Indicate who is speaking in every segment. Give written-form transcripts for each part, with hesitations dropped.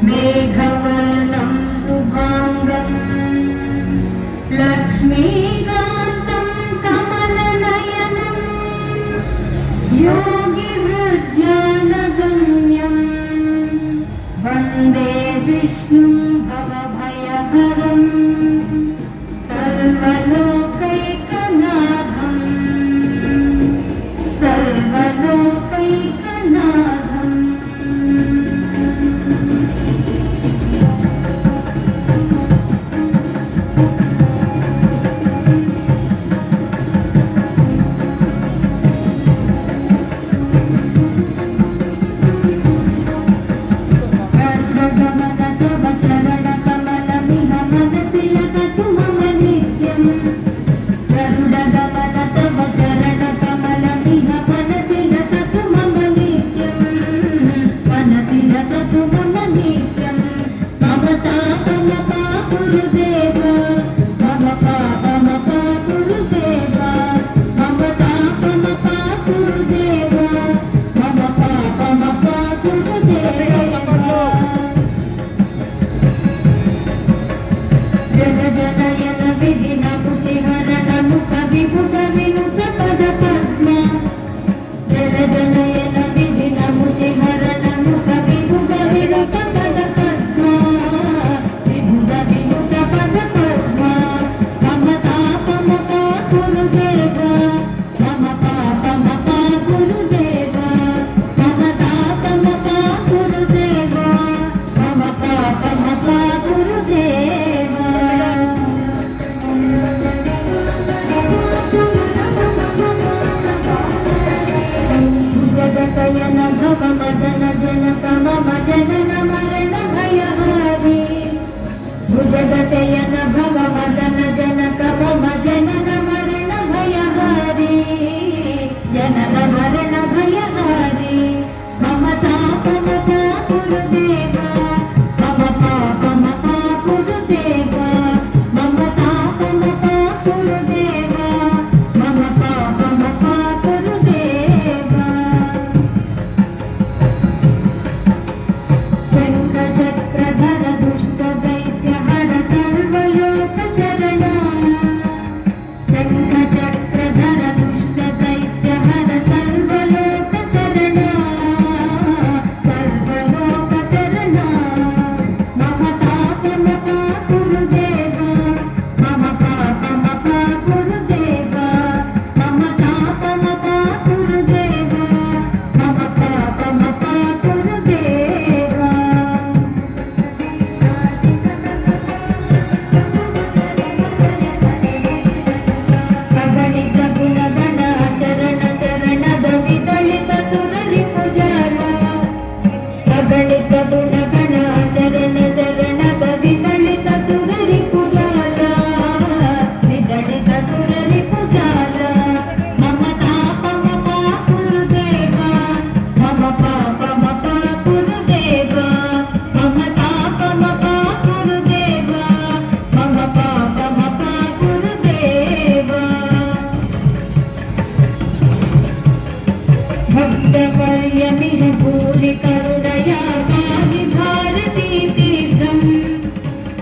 Speaker 1: मेघवर्णं शुभांगं लक्ष्मीकान्तं कमलनयनं योगिहृद्यानगम्यं वन्दे विष्णुं भवभयहरं सर्वलोकैकनाथं सर्वलोकैकनाथम्। मदन जनक मम जनन मरण भयहारी भुजगशयन भव मदन जनक मम जनन मरण भयहारी जनन मरण भयहारी मम तापम गुरुदेव मम पापम गुरुदेव मम तापम गुरुदेव मम पापम गुरुदेव। शङ्खचक्रधर दुष्ट दैत्य हर सर्वलोक शरणा शङ्खचक्रधर दुष्ट दैत्य हर सर्वलोक शरणा सर्वलोक शरणा मम तापम गुरुदेव मम पापम गुरुदेव मम तापम गुरुदेव मम पापम गुरुदेव। अगणित गुणगण शरण शरणद विदलित सुररिपुजाल अगणित गुणगण शरण शरणद विदलित सुररिपुजाल विदलित सुररिपुजाल मम तापम गुरुदेव मम पापम गुरुदेव मम तापम गुरुदेव मम पापम गुरुदेव। भक्तवर्यमिह भूरि करुणया पाहि भारती तीर्थम्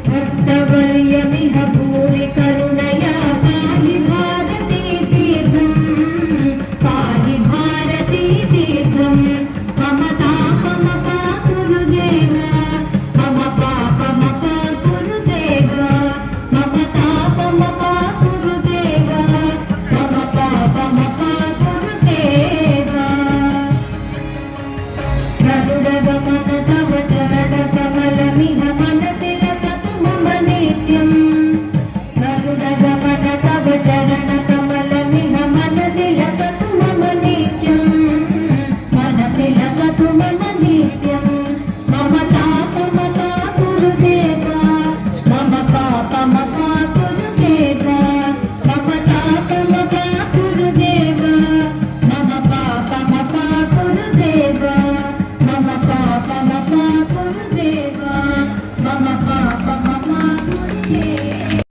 Speaker 1: भक्तवर्यमिह भूरि करुणया पाहि भारती तीर्थम् पाहि भारती तीर्थम् मम तापम गुरुदेव मम पापम गुरुदेव मम तापम गुरुदेव मम पापम गुरुदेव। गरुडगमन तव चरण कमलमिह मनसि लसतु मम नित्यम् गरुडगमन तव चरण कमलमिह मनसि लसतु मम नित्यम् मनसि लसतु मम नित्यम् मम तापम गुरुदेव मम पापम गुरुदेव मम तापम गुरुदेव मम पापम गुरुदेव मम पापम गुरुदेव मम पापम गुरुदेव।